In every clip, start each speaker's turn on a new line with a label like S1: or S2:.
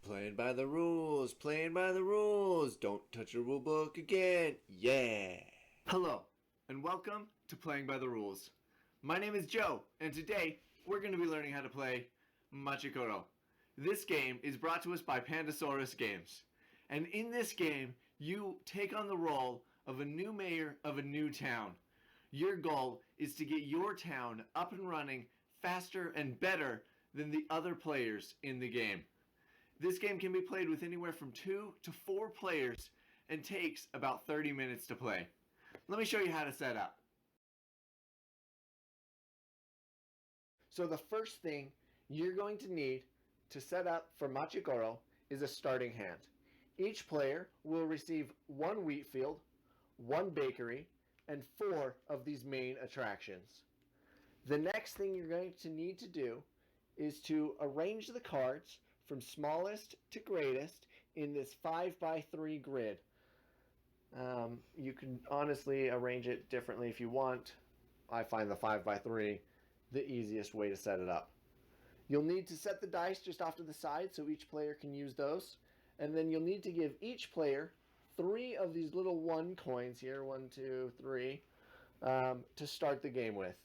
S1: Playing by the rules, playing by the rules. Don't touch the rule book again. Yeah. Hello, and welcome to Playing by the Rules. My name is Joe, and today we're going to be learning how to play Machi Koro. This game is brought to us by Pandasaurus Games. And in this game, you take on the role of a new mayor of a new town. Your goal is to get your town up and running faster and better than the other players in the game. This game can be played with anywhere from 2 to 4 players and takes about 30 minutes to play. Let me show you how to set up. So the first thing you're going to need to set up for Machi Koro is a starting hand. Each player will receive 1 wheat field, 1 bakery, and 4 of these main attractions. The next thing you're going to need to do is to arrange the cards from smallest to greatest in this 5x3 grid. You can honestly arrange it differently if you want. I find the 5x3 the easiest way to set it up. You'll need to set the dice just off to the side so each player can use those. And then you'll need to give each player 3 of these little 1 coins here, 1, 2, 3, to start the game with.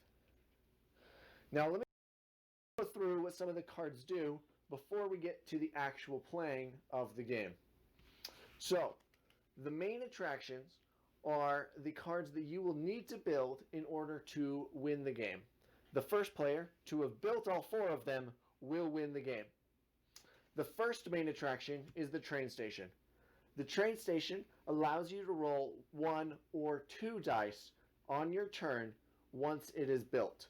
S1: Now let me go through what some of the cards do before we get to the actual playing of the game. So, the main attractions are the cards that you will need to build in order to win the game. The first player to have built all 4 of them will win the game. The first main attraction is the train station. The train station allows you to roll 1 or 2 dice on your turn once it is built.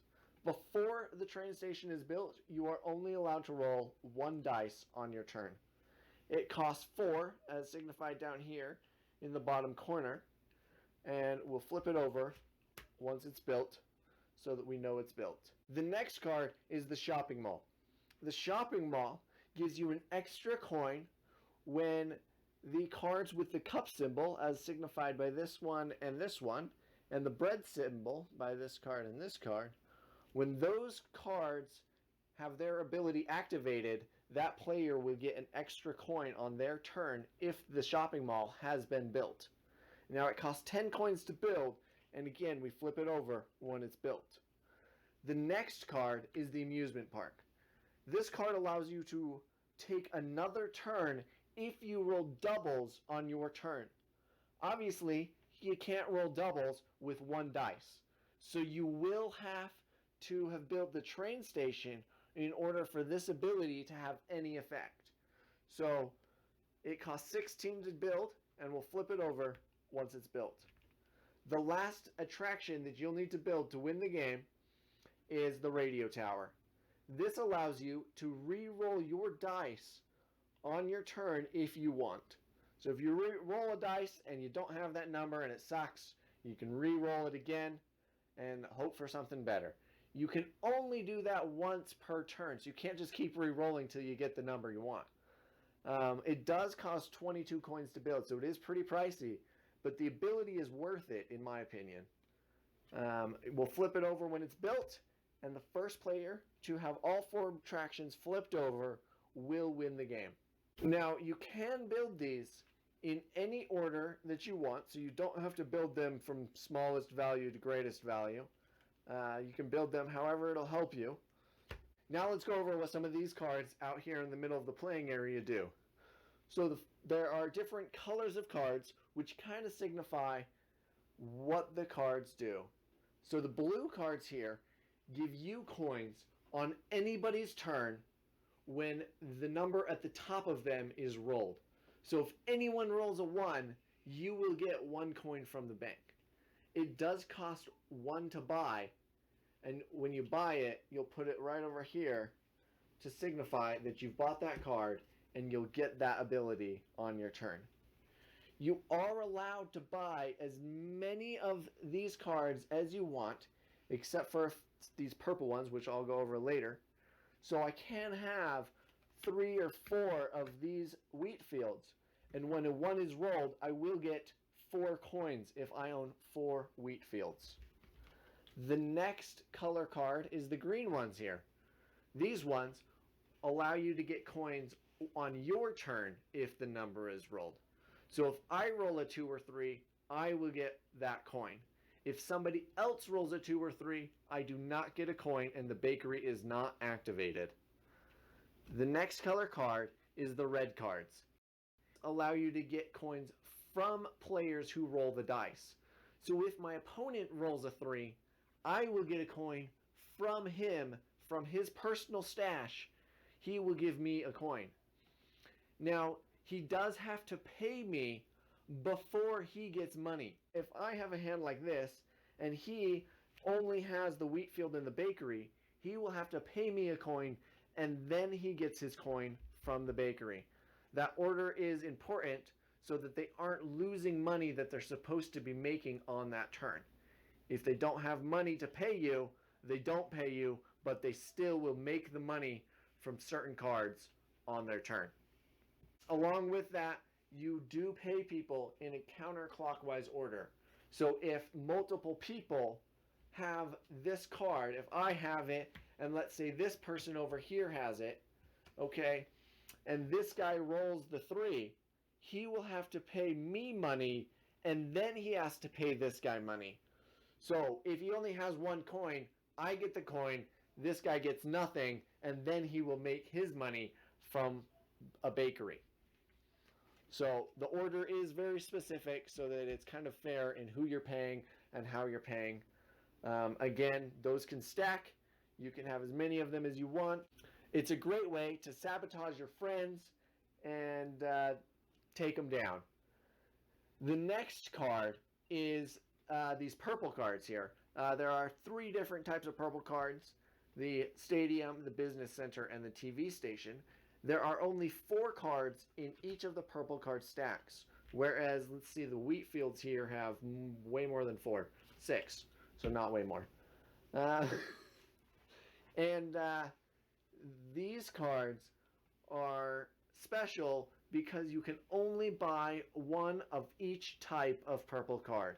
S1: Before the train station is built, you are only allowed to roll 1 dice on your turn. It costs 4, as signified down here in the bottom corner, and we'll flip it over once it's built so that we know it's built. The next card is the shopping mall. The shopping mall gives you an extra coin when the cards with the cup symbol, as signified by this one, and the bread symbol by this card and this card, when those cards have their ability activated, that player will get an extra coin on their turn if the shopping mall has been built. Now it costs 10 coins to build, and again we flip it over when it's built. The next card is the amusement park. This card allows you to take another turn if you roll doubles on your turn. Obviously, you can't roll doubles with 1 dice, so you will have to have built the train station in order for this ability to have any effect. So it costs 16 to build, and we'll flip it over once it's built. The last attraction that you'll need to build to win the game is the radio tower. This allows you to re-roll your dice on your turn if you want. So if you roll a dice and you don't have that number and it sucks, you can re-roll it again and hope for something better. You can only do that once per turn, so you can't just keep re-rolling till you get the number you want. It does cost 22 coins to build, so it is pretty pricey, but the ability is worth it, in my opinion. We'll flip it over when it's built, and the first player to have all 4 attractions flipped over will win the game. Now, you can build these in any order that you want, so you don't have to build them from smallest value to greatest value. You can build them however it'll help you. Now let's go over what some of these cards out here in the middle of the playing area do. So there are different colors of cards which kind of signify what the cards do. So the blue cards here give you coins on anybody's turn when the number at the top of them is rolled. So if anyone rolls a 1, you will get 1 coin from the bank. It does cost 1 to buy, and when you buy it, you'll put it right over here to signify that you've bought that card and you'll get that ability on your turn. You are allowed to buy as many of these cards as you want, except for these purple ones, which I'll go over later. So I can have 3 or 4 of these wheat fields, and when a 1 is rolled, I will get 4 coins if I own 4 wheat fields. The next color card is the green ones here. These ones allow you to get coins on your turn if the number is rolled. So if I roll a 2 or 3, I will get that coin. If somebody else rolls a 2 or 3, I do not get a coin and the bakery is not activated. The next color card is the red cards. Allow you to get coins from players who roll the dice. So if my opponent rolls a 3, I will get a coin from him, from his personal stash. He will give me a coin. Now, he does have to pay me before he gets money. If I have a hand like this and he only has the wheat field and the bakery, he will have to pay me a coin and then he gets his coin from the bakery. That order is important so that they aren't losing money that they're supposed to be making on that turn. If they don't have money to pay you, they don't pay you, but they still will make the money from certain cards on their turn. Along with that, you do pay people in a counterclockwise order. So if multiple people have this card, if I have it, and let's say this person over here has it, okay, and this guy rolls the 3, he will have to pay me money, and then he has to pay this guy money. So if he only has one coin, I get the coin, this guy gets nothing, and then he will make his money from a bakery. So the order is very specific so that it's kind of fair in who you're paying and how you're paying. Again, those can stack. You can have as many of them as you want. It's a great way to sabotage your friends and take them down. The next card is these purple cards here. There are 3 different types of purple cards: the stadium, the business center, and the TV station. There are only 4 cards in each of the purple card stacks, whereas, let's see, the wheat fields here have way more than 4. 6, so not way more. And these cards are special because you can only buy one of each type of purple card.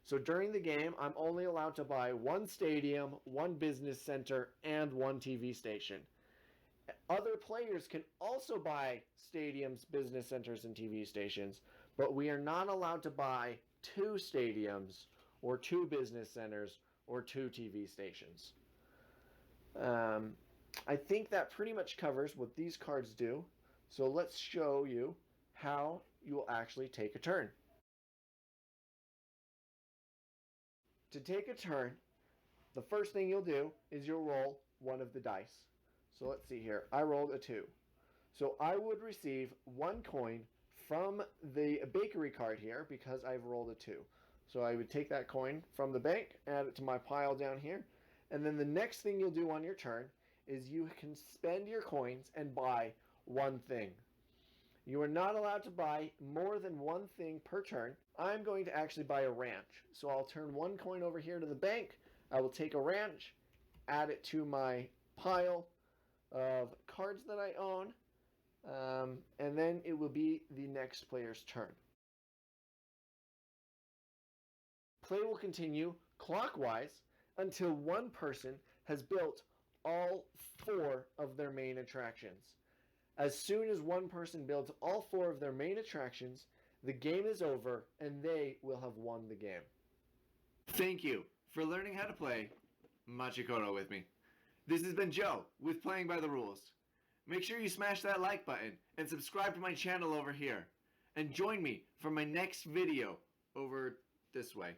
S1: So during the game, I'm only allowed to buy 1 stadium, 1 business center, and 1 TV station. Other players can also buy stadiums, business centers, and TV stations, but we are not allowed to buy 2 stadiums or 2 business centers or 2 TV stations. I think that pretty much covers what these cards do. So let's show you how you will actually take a turn. To take a turn, the first thing you'll do is you'll roll one of the dice. So let's see here. I rolled a 2. So I would receive 1 coin from the bakery card here because I've rolled a 2. So I would take that coin from the bank, add it to my pile down here, and then the next thing you'll do on your turn is you can spend your coins and buy 1 thing. You are not allowed to buy more than 1 thing per turn. I'm going to actually buy a ranch. So I'll turn 1 coin over here to the bank. I will take a ranch, add it to my pile of cards that I own, and then it will be the next player's turn. Play will continue clockwise until one person has built all 4 of their main attractions. As soon as one person builds all 4 of their main attractions, the game is over and they will have won the game. Thank you for learning how to play Machi Koro with me. This has been Joe with Playing by the Rules. Make sure you smash that like button and subscribe to my channel over here. And join me for my next video over this way.